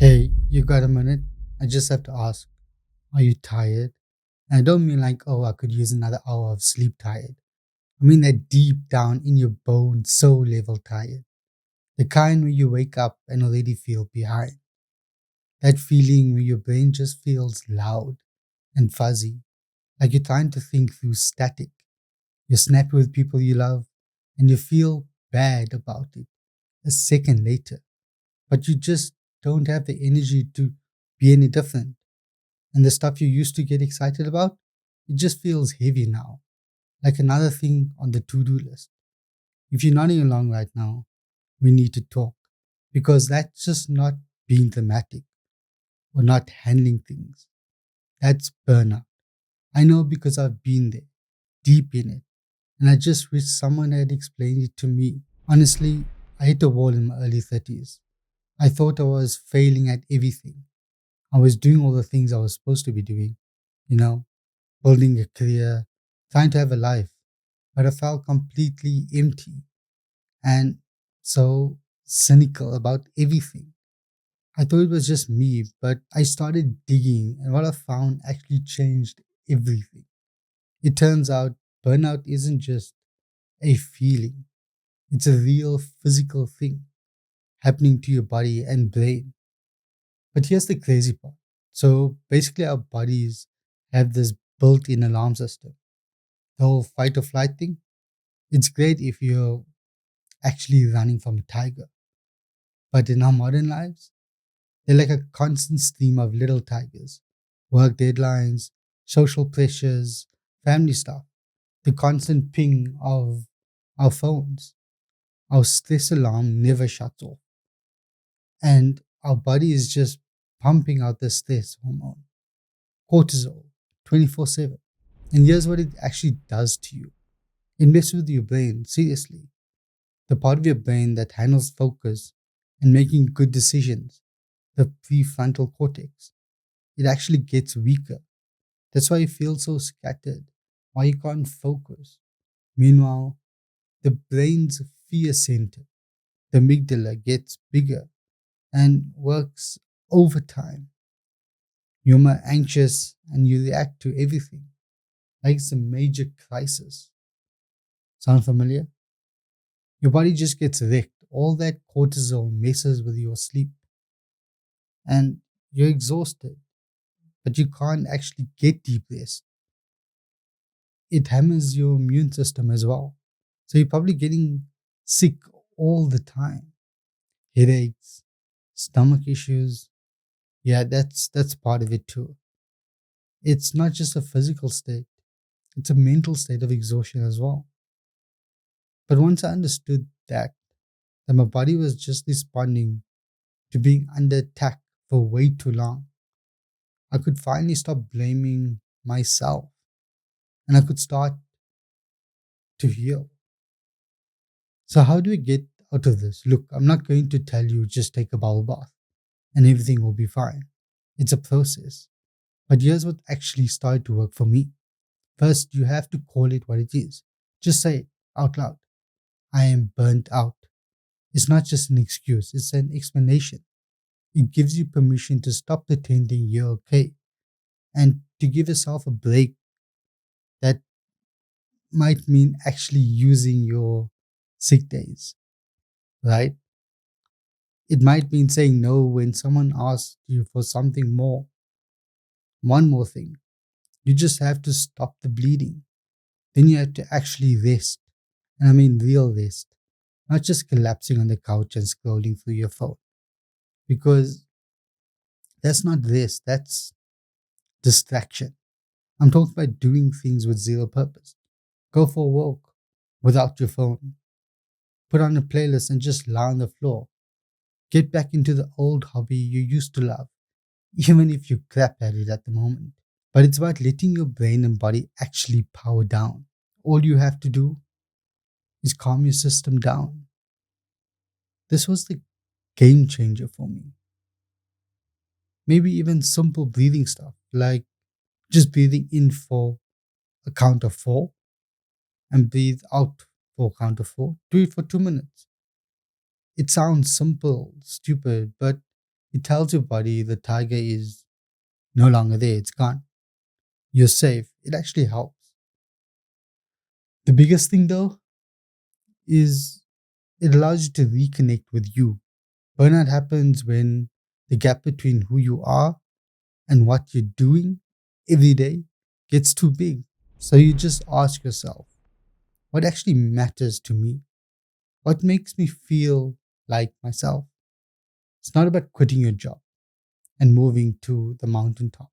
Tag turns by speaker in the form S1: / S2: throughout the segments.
S1: Hey, you got a minute? I just have to ask, are you tired? And I don't mean like, oh, I could use another hour of sleep tired. I mean that deep down in your bones, soul level tired. The kind where you wake up and already feel behind. That feeling where your brain just feels loud and fuzzy, like you're trying to think through static. You're snappy with people you love and you feel bad about it a second later, but you just don't have the energy to be any different. And the stuff you used to get excited about, it just feels heavy now, like another thing on the to do list. If you're nodding along right now, we need to talk because that's just not being dramatic or not handling things. That's burnout. I know because I've been there, deep in it, and I just wish someone had explained it to me. Honestly, I hit a wall in my early 30s. I thought I was failing at everything. I was doing all the things I was supposed to be doing, you know, building a career, trying to have a life, but I felt completely empty and so cynical about everything. I thought it was just me, but I started digging, and what I found actually changed everything. It turns out burnout isn't just a feeling, it's a real physical thing happening to your body and brain. But here's the crazy part. So basically, our bodies have this built in alarm system. The whole fight or flight thing, it's great if you're actually running from a tiger. But in our modern lives, they're like a constant stream of little tigers. Work deadlines, social pressures, family stuff, the constant ping of our phones. Our stress alarm never shuts off. And our body is just pumping out the stress hormone, cortisol, 24/7. And here's what it actually does to you. It messes with your brain, seriously. The part of your brain that handles focus and making good decisions, the prefrontal cortex, it actually gets weaker. That's why you feel so scattered, why you can't focus. Meanwhile, the brain's fear center, the amygdala, gets bigger and works overtime. You're more anxious and you react to everything like it's a major crisis. Sound familiar? Your body just gets wrecked. All that cortisol messes with your sleep and you're exhausted, but you can't actually get deep rest. It hammers your immune system as well. So you're probably getting sick all the time. Headaches, stomach issues. Yeah, that's part of it too. It's not just a physical state, it's a mental state of exhaustion as well. But once I understood that my body was just responding to being under attack for way too long, I could finally stop blaming myself and I could start to heal. So, how do we get out of this? Look, I'm not going to tell you just take a bubble bath and everything will be fine. It's a process. But here's what actually started to work for me. First, you have to call it what it is. Just say it out loud. I am burnt out. It's not just an excuse, it's an explanation. It gives you permission to stop pretending you're okay and to give yourself a break that might mean actually using your sick days, right? It might mean saying no when someone asks you for something more. One more thing. You just have to stop the bleeding. Then you have to actually rest. And I mean real rest. Not just collapsing on the couch and scrolling through your phone. Because that's not rest, that's distraction. I'm talking about doing things with zero purpose. Go for a walk without your phone. Put on a playlist and just lie on the floor. Get back into the old hobby you used to love, even if you crap at it at the moment. But it's about letting your brain and body actually power down. All you have to do is calm your system down. This was the game changer for me. Maybe even simple breathing stuff like just breathing in for a count of four and breathe out for a count of four. Do it for 2 minutes. It sounds simple, stupid, but It tells your body the tiger is no longer there, it's gone. You're safe. It actually helps. The biggest thing though is it allows you to reconnect with you. Burnout happens when the gap between who you are and what you're doing every day gets too big. So you just ask yourself, what actually matters to me? What makes me feel like myself? It's not about quitting your job and moving to the mountaintop.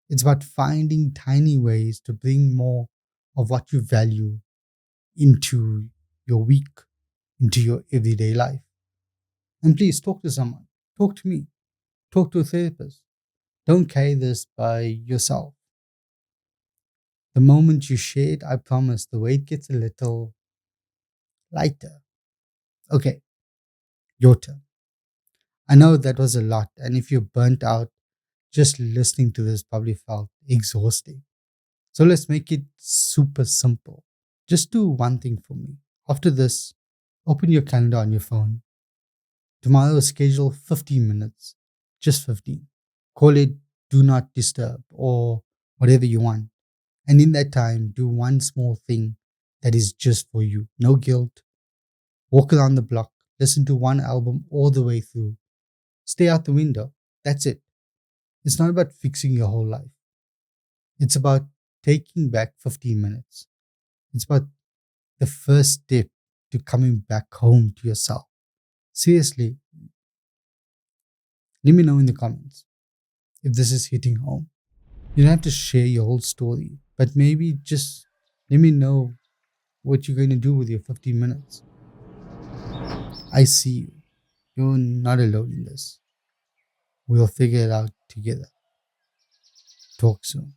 S1: It's about finding tiny ways to bring more of what you value into your week, into your everyday life. And please talk to someone. Talk to me. Talk to a therapist. Don't carry this by yourself. The moment you share it, I promise the weight gets a little lighter. Okay, your turn. I know that was a lot, and if you're burnt out, just listening to this probably felt exhausting. So let's make it super simple. Just do one thing for me. After this, open your calendar on your phone. Tomorrow, schedule 15 minutes, just 15. Call it do not disturb or whatever you want. And in that time, do one small thing that is just for you. No guilt. Walk around the block. Listen to one album all the way through. Stay out the window. That's it. It's not about fixing your whole life. It's about taking back 15 minutes. It's about the first step to coming back home to yourself. Seriously, let me know in the comments if this is hitting home. You don't have to share your whole story, but maybe just let me know what you're going to do with your 15 minutes. I see you. You're not alone in this. We'll figure it out together. Talk soon.